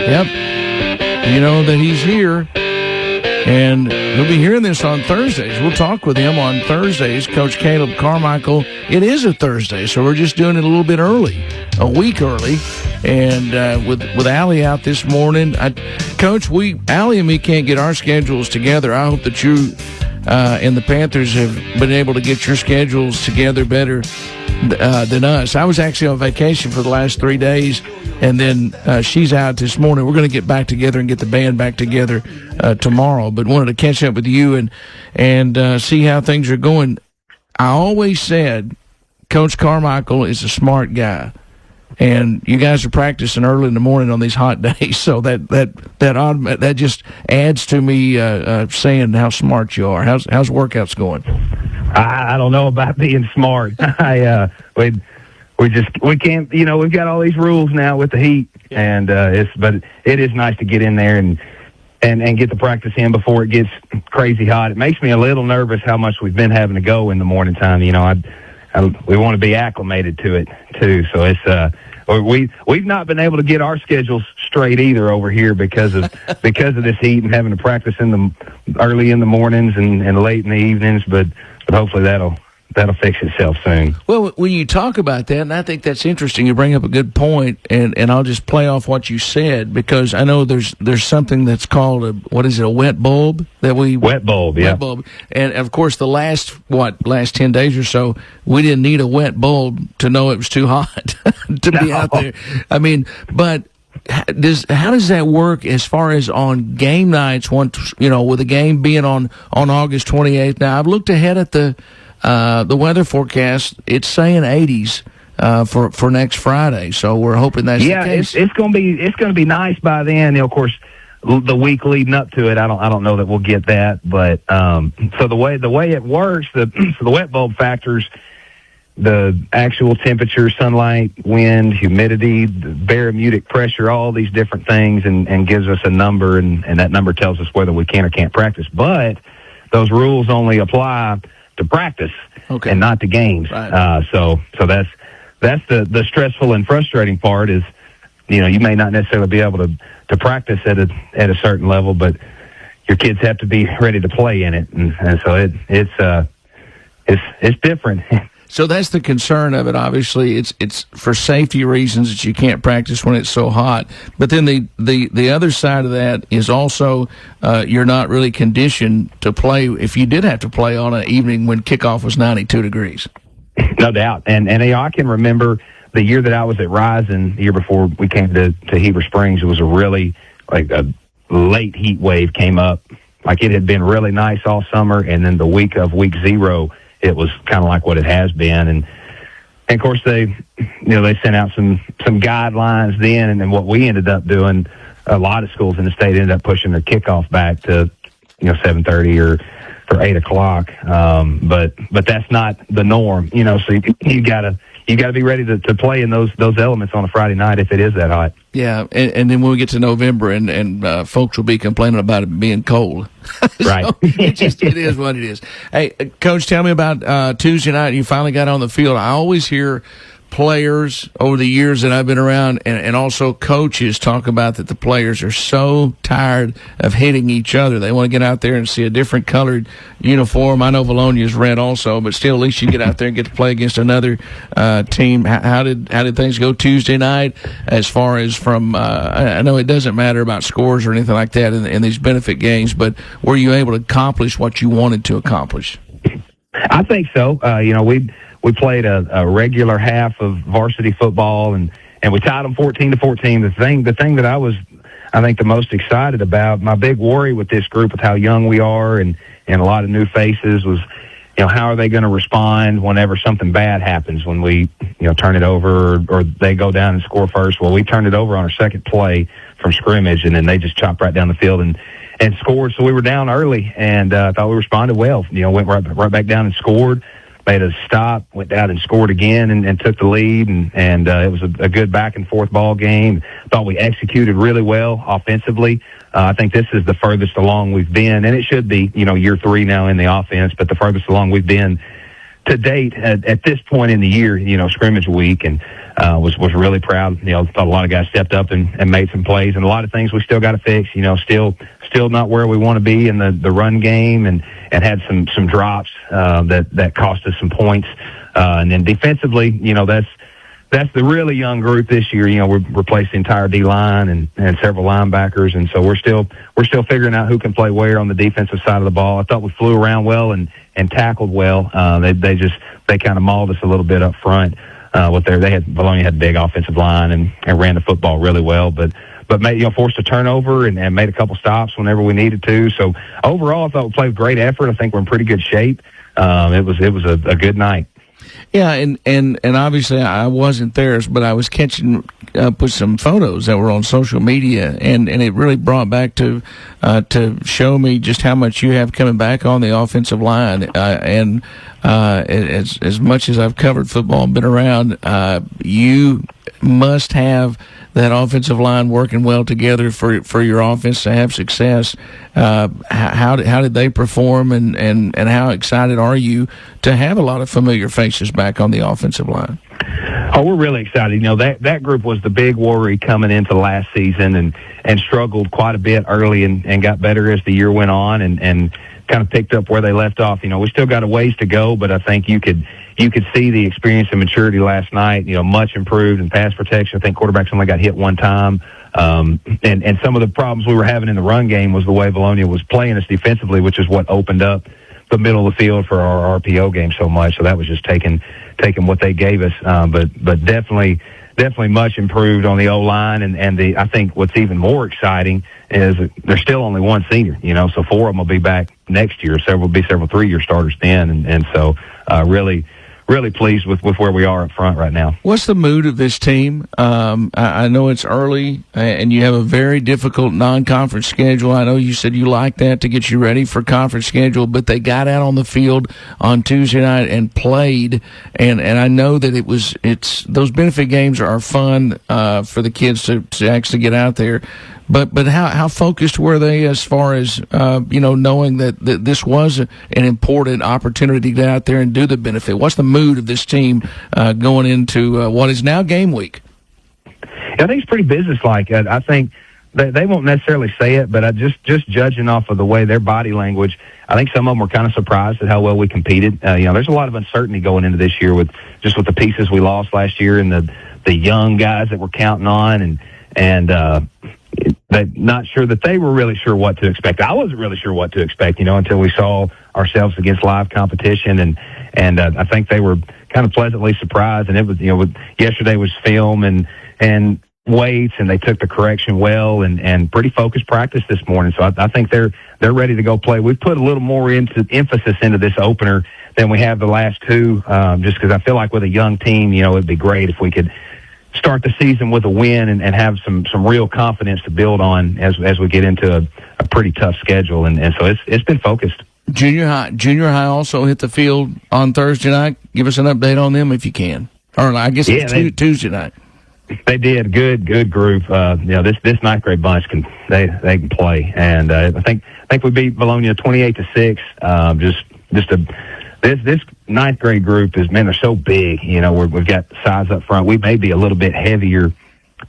Yep. You know that he's here, and we'll be hearing this on Thursdays. We'll talk with him on Thursdays, Coach Caleb Carmikle. It is a Thursday, so we're just doing it a little bit early, a week early. And with Allie out this morning, Coach, Allie and me can't get our schedules together. I hope that you and the Panthers have been able to get your schedules together better than us. I was actually on vacation for the last 3 days, and then she's out this morning. We're going to get back together and get the band back together tomorrow, but wanted to catch up with you and see how things are going. I always said Coach Carmikle is a smart guy, and you guys are practicing early in the morning on these hot days, so that just adds to me saying how smart you are. How's workouts going? I don't know about being smart. We can't, we've got all these rules now with the heat, and but it is nice to get in there and get the practice in before it gets crazy hot. It makes me a little nervous how much we've been having to go in the morning time. We want to be acclimated to it too. So it's we've not been able to get our schedules straight either over here because of this heat and having to practice early in the mornings and late in the evenings. But hopefully that'll fix itself soon. Well, when you talk about that, and I think that's interesting, you bring up a good point, and I'll just play off what you said, because I know there's something that's called a wet bulb that we wet bulb, yeah. Wet bulb, and of course the last 10 days or so, we didn't need a wet bulb to know it was too hot to be out there. I mean, but how does that work as far as on game nights? Once with the game being on August 28th. Now I've looked ahead at the weather forecast. It's saying 80s for next Friday, so we're hoping that's the case. It's going to be nice by then. Of course, the week leading up to it, I don't know that we'll get that, but so the way it works, the wet bulb factors the actual temperature, sunlight, wind, humidity, the barometric pressure, all these different things, and gives us a number, and that number tells us whether we can or can't practice. But those rules only apply to practice and not to games. Right. So that's the stressful and frustrating part is, you may not necessarily be able to practice at a certain level, but your kids have to be ready to play in it, and so it's different. So that's the concern of it. Obviously, it's for safety reasons that you can't practice when it's so hot. But then the other side of that is also you're not really conditioned to play if you did have to play on an evening when kickoff was 92 degrees. No doubt. And I can remember the year that I was at Rising, the year before we came to Heber Springs, it was a really, a late heat wave came up. Like, it had been really nice all summer, and then the week of week 0, it was kind of like what it has been. And of course, they sent out some guidelines then, and then what we ended up doing, a lot of schools in the state ended up pushing their kickoff back to 7:30 or 8 o'clock. But that's not the norm, so you gotta be ready to play in those elements on a Friday night if it is that hot. Yeah, and then when we get to November and folks will be complaining about it being cold. Right. So it is what it is. Hey, Coach, tell me about Tuesday night. You finally got on the field. I always hear players over the years that I've been around and also coaches talk about that the players are so tired of hitting each other. They want to get out there and see a different colored uniform. I know Valonia's red also, but still at least you get out there and get to play against another team. How did things go Tuesday night as far as from I know it doesn't matter about scores or anything like that in these benefit games, but were you able to accomplish what you wanted to accomplish? I think so. We played a regular half of varsity football, and we tied them 14-14. The thing that I was, I think, the most excited about, my big worry with this group, with how young we are and a lot of new faces, was, how are they going to respond whenever something bad happens, when we, turn it over or they go down and score first. Well, we turned it over on our second play from scrimmage, and then they just chopped right down the field and scored. So we were down early, and I thought we responded well. Went right back down and scored. Made a stop, went down and scored again, and took the lead, and it was a good back and forth ball game. Thought we executed really well offensively. I think this is the furthest along we've been, and it should be, year 3 now in the offense, but the furthest along we've been to date at this point in the year, scrimmage week, and was really proud. Thought a lot of guys stepped up and made some plays, and a lot of things we still got to fix. Still not where we want to be in the run game, and had some drops that cost us some points. And then defensively, that's the really young group this year. We're replaced the entire D line and several linebackers, and so we're still figuring out who can play where on the defensive side of the ball. I thought we flew around well and tackled well. They kind of mauled us a little bit up front. Bologna had a big offensive line and ran the football really well, but forced a turnover and made a couple stops whenever we needed to. So overall, I thought we played with great effort. I think we're in pretty good shape. It was a good night. Yeah, and obviously I wasn't there, but I was catching up with some photos that were on social media, and it really brought back to show me just how much you have coming back on the offensive line. And as much as I've covered football and been around, you must have that offensive line working well together for your offense to have success. How did they perform, and how excited are you to have a lot of familiar faces back on the offensive line? Oh, we're really excited. That group was the big worry coming into last season and struggled quite a bit early and got better as the year went on and kind of picked up where they left off. We still got a ways to go, but I think you could see the experience and maturity last night, much improved in pass protection. I think quarterbacks only got hit one time. And some of the problems we were having in the run game was the way Bologna was playing us defensively, which is what opened up the middle of the field for our RPO game so much. So that was just taking what they gave us. But definitely much improved on the O-line. And I think what's even more exciting is there's still only one senior, so 4 of them will be back next year. Several 3-year starters then. And so really pleased with where we are up front right now. What's the mood of this team? I know it's early, and you have a very difficult non-conference schedule. I know you said you like that to get you ready for conference schedule, but they got out on the field on Tuesday night and played, and I know that it's those benefit games are fun for the kids to actually get out there. But how focused were they as far as knowing that this was an important opportunity to get out there and do the benefit? What's the mood of this team going into what is now game week? I think it's pretty businesslike. I think they won't necessarily say it, but just judging off of the way their body language, I think some of them were kind of surprised at how well we competed. There's a lot of uncertainty going into this year with the pieces we lost last year and the young guys that we're counting on and they're not sure that they were really sure what to expect. I wasn't really sure what to expect, until we saw ourselves against live competition, and I think they were kind of pleasantly surprised. And it was, yesterday was film and weights, and they took the correction well and pretty focused practice this morning. So I think they're ready to go play. We've put a little more emphasis into this opener than we have the last two, just because I feel like with a young team, it'd be great if we could start the season with a win and have some real confidence to build on as we get into a pretty tough schedule. And so it's been focused. Junior high also hit the field on Thursday night. Give us an update on them if you can. Or I guess it's Tuesday night. They did. Good group. This ninth grade bunch can play. And I think we beat Bologna 28-6. This ninth grade group they're so big. We've got size up front. We may be a little bit heavier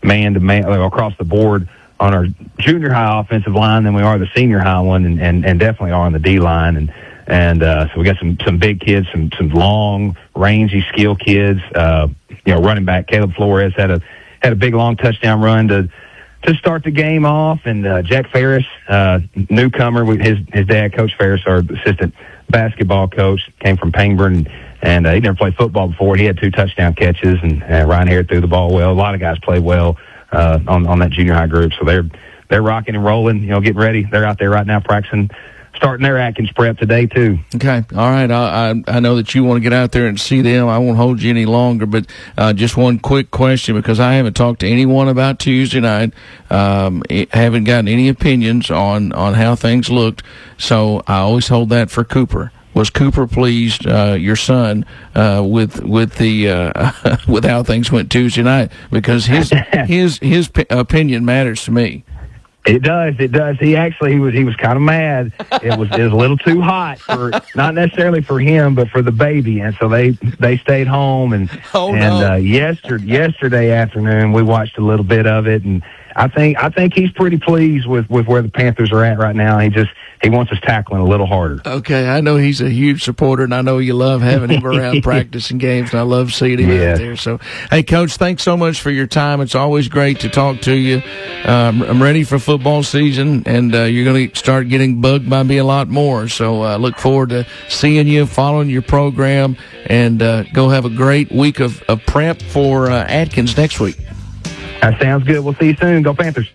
man to man across the board on our junior high offensive line than we are the senior high one, and definitely are on the D line. And so we got some big kids, some long, rangy, skill kids. Running back Caleb Flores had a big long touchdown run to start the game off, and Jack Ferris, newcomer, his dad, Coach Ferris, our assistant basketball coach, came from Pangburn, and he never played football before. He had 2 touchdown catches, and Ryan Hare threw the ball well. A lot of guys played well on that junior high group, so they're rocking and rolling. Getting ready. They're out there right now practicing, starting their Atkins prep today too. Okay, all right. I know that you want to get out there and see them. I won't hold you any longer, but just one quick question, because I haven't talked to anyone about Tuesday night. Haven't gotten any opinions on how things looked, so I always hold that for Cooper. Was Cooper pleased, your son, with the with how things went Tuesday night? Because his opinion matters to me. It does. He was kind of mad. It was a little too hot for, not necessarily for him, but for the baby. And so they stayed home. And yesterday afternoon we watched a little bit of it, and I think he's pretty pleased with where the Panthers are at right now. He wants us tackling a little harder. Okay, I know he's a huge supporter, and I know you love having him around practicing games, and I love seeing him out there. So, hey, Coach, thanks so much for your time. It's always great to talk to you. I'm ready for football season, and you're going to start getting bugged by me a lot more. So I look forward to seeing you, following your program, and go have a great week of prep for Atkins next week. That sounds good. We'll see you soon. Go Panthers.